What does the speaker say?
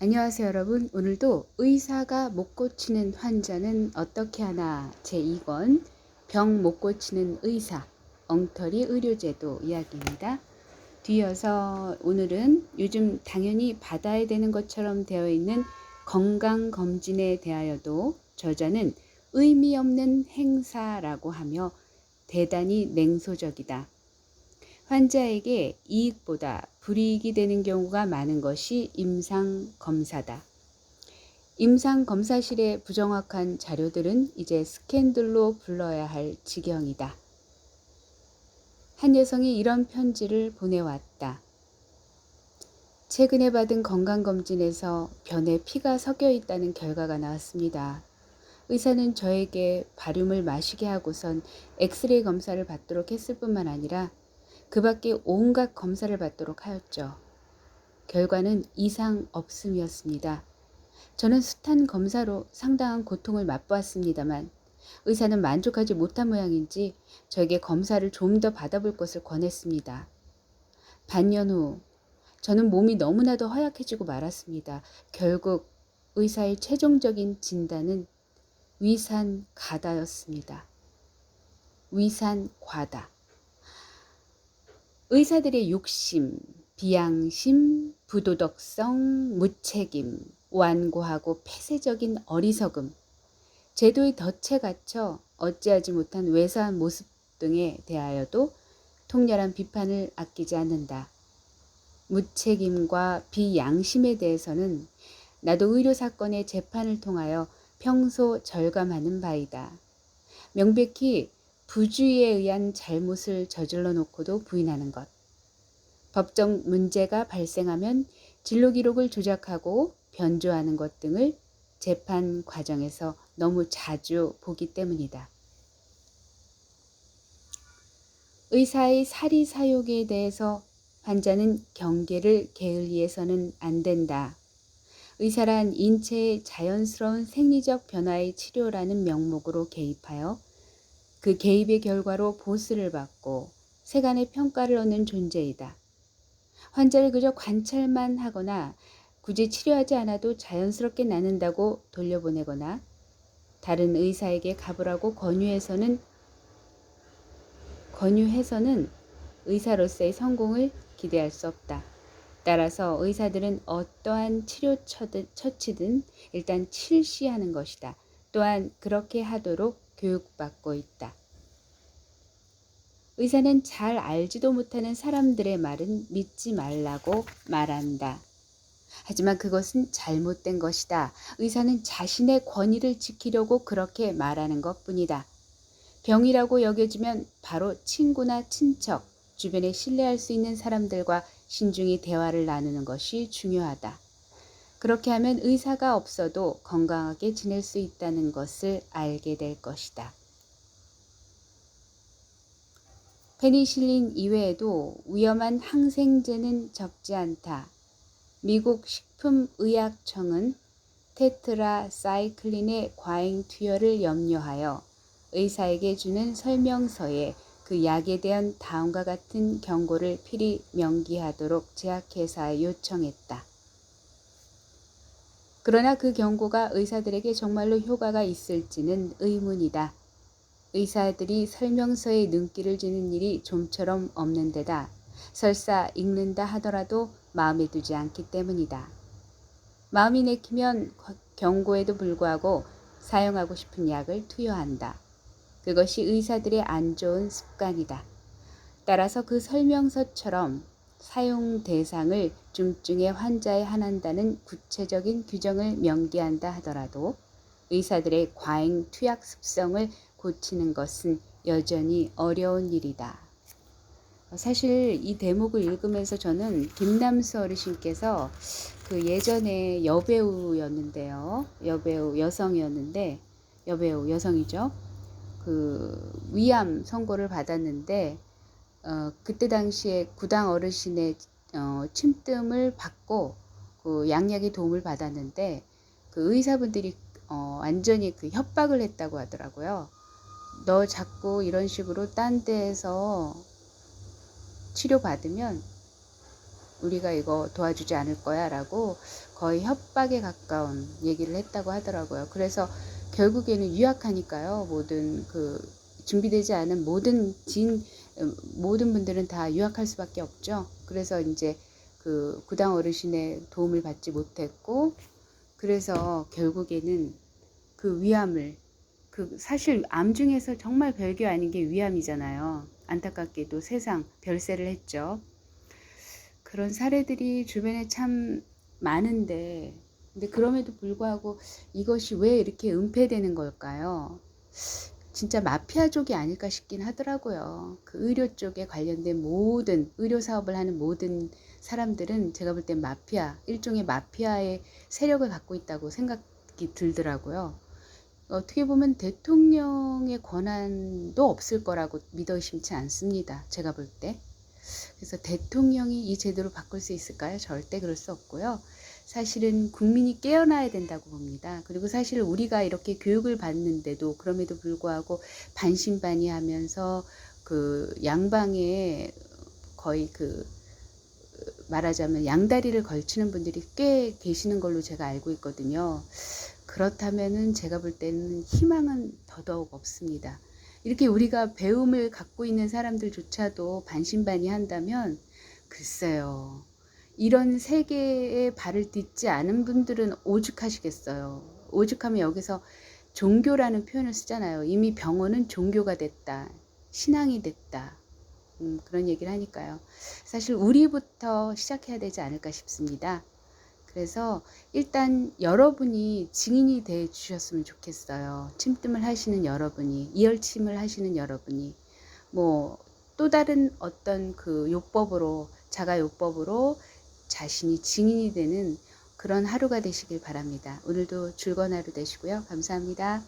안녕하세요 여러분. 오늘도 의사가 못 고치는 환자는 어떻게 하나 제2권 병 못 고치는 의사 엉터리 의료제도 이야기입니다. 뒤이어서 오늘은 요즘 당연히 받아야 되는 것처럼 되어 있는 건강검진에 대하여도 저자는 의미 없는 행사라고 하며 대단히 냉소적이다. 환자에게 이익보다 불이익이 되는 경우가 많은 것이 임상검사다. 임상검사실의 부정확한 자료들은 이제 스캔들로 불러야 할 지경이다. 한 여성이 이런 편지를 보내왔다. 최근에 받은 건강검진에서 변에 피가 섞여 있다는 결과가 나왔습니다. 의사는 저에게 바륨을 마시게 하고선 엑스레이 검사를 받도록 했을 뿐만 아니라 그 밖에 온갖 검사를 받도록 하였죠. 결과는 이상 없음이었습니다. 저는 숱한 검사로 상당한 고통을 맛보았습니다만 의사는 만족하지 못한 모양인지 저에게 검사를 좀 더 받아볼 것을 권했습니다. 반년 후 저는 몸이 너무나도 허약해지고 말았습니다. 결국 의사의 최종적인 진단은 위산가다였습니다. 위산과다. 의사들의 욕심, 비양심, 부도덕성, 무책임, 완고하고 폐쇄적인 어리석음, 제도의 덫에 갇혀 어찌하지 못한 외사한 모습 등에 대하여도 통렬한 비판을 아끼지 않는다. 무책임과 비양심에 대해서는 나도 의료사건의 재판을 통하여 평소 절감하는 바이다. 명백히 부주의에 의한 잘못을 저질러 놓고도 부인하는 것. 법적 문제가 발생하면 진로 기록을 조작하고 변조하는 것 등을 재판 과정에서 너무 자주 보기 때문이다. 의사의 사리사욕에 대해서 환자는 경계를 게을리해서는 안 된다. 의사란 인체의 자연스러운 생리적 변화의 치료라는 명목으로 개입하여 그 개입의 결과로 보수를 받고 세간의 평가를 얻는 존재이다. 환자를 그저 관찰만 하거나 굳이 치료하지 않아도 자연스럽게 낫는다고 돌려보내거나 다른 의사에게 가보라고 권유해서는 의사로서의 성공을 기대할 수 없다. 따라서 의사들은 어떠한 치료 처치든 일단 실시하는 것이다. 또한 그렇게 하도록 교육받고 있다. 의사는 잘 알지도 못하는 사람들의 말은 믿지 말라고 말한다. 하지만 그것은 잘못된 것이다. 의사는 자신의 권위를 지키려고 그렇게 말하는 것뿐이다. 병이라고 여겨지면 바로 친구나 친척, 주변에 신뢰할 수 있는 사람들과 신중히 대화를 나누는 것이 중요하다. 그렇게 하면 의사가 없어도 건강하게 지낼 수 있다는 것을 알게 될 것이다. 페니실린 이외에도 위험한 항생제는 적지 않다. 미국 식품의약청은 테트라사이클린의 과잉 투여를 염려하여 의사에게 주는 설명서에 그 약에 대한 다음과 같은 경고를 필히 명기하도록 제약회사에 요청했다. 그러나 그 경고가 의사들에게 정말로 효과가 있을지는 의문이다. 의사들이 설명서에 눈길을 주는 일이 좀처럼 없는 데다 설사 읽는다 하더라도 마음에 두지 않기 때문이다. 마음이 내키면 경고에도 불구하고 사용하고 싶은 약을 투여한다. 그것이 의사들의 안 좋은 습관이다. 따라서 그 설명서처럼 사용 대상을 중증의 환자에 한한다는 구체적인 규정을 명기한다 하더라도 의사들의 과잉 투약 습성을 고치는 것은 여전히 어려운 일이다. 사실 이 대목을 읽으면서 저는 김남수 어르신께서 그 예전에 여배우였는데요. 여성이죠. 그 위암 선고를 받았는데 그때 당시에 구당 어르신의 침뜸을 받고 그 양약의 도움을 받았는데 그 의사분들이 완전히 그 협박을 했다고 하더라고요. 너 자꾸 이런 식으로 딴 데에서 치료받으면 우리가 이거 도와주지 않을 거야 라고 거의 협박에 가까운 얘기를 했다고 하더라고요. 그래서 결국에는 유약하니까요. 모든 준비되지 않은 모든 분들은 다 유약할 수밖에 없죠. 그래서 이제 구당 어르신의 도움을 받지 못했고, 그래서 결국에는 위암을, 사실 암 중에서 정말 별게 아닌 게 위암이잖아요. 안타깝게도 세상 별세를 했죠. 그런 사례들이 주변에 참 많은데, 근데 그럼에도 불구하고 이것이 왜 이렇게 은폐되는 걸까요? 진짜 마피아족이 아닐까 싶긴 하더라고요. 의료 쪽에 관련된 모든 의료 사업을 하는 모든 사람들은 제가 볼 땐 일종의 마피아의 세력을 갖고 있다고 생각이 들더라고요. 어떻게 보면 대통령의 권한도 없을 거라고 믿어 의심치 않습니다. 제가 볼 때. 그래서 대통령이 이 제도를 바꿀 수 있을까요? 절대 그럴 수 없고요. 사실은 국민이 깨어나야 된다고 봅니다. 그리고 사실 우리가 이렇게 교육을 받는데도 그럼에도 불구하고 반신반의하면서 양방에 거의 말하자면 양다리를 걸치는 분들이 꽤 계시는 걸로 제가 알고 있거든요. 그렇다면은 제가 볼 때는 희망은 더더욱 없습니다. 이렇게 우리가 배움을 갖고 있는 사람들조차도 반신반의한다면 글쎄요. 이런 세계에 발을 딛지 않은 분들은 오죽하시겠어요. 오죽하면 여기서 종교라는 표현을 쓰잖아요. 이미 병원은 종교가 됐다. 신앙이 됐다. 그런 얘기를 하니까요. 사실 우리부터 시작해야 되지 않을까 싶습니다. 그래서 일단 여러분이 증인이 돼 주셨으면 좋겠어요. 침뜸을 하시는 여러분이, 이열침을 하시는 여러분이, 또 다른 어떤 자가 요법으로 자신이 증인이 되는 그런 하루가 되시길 바랍니다. 오늘도 즐거운 하루 되시고요. 감사합니다.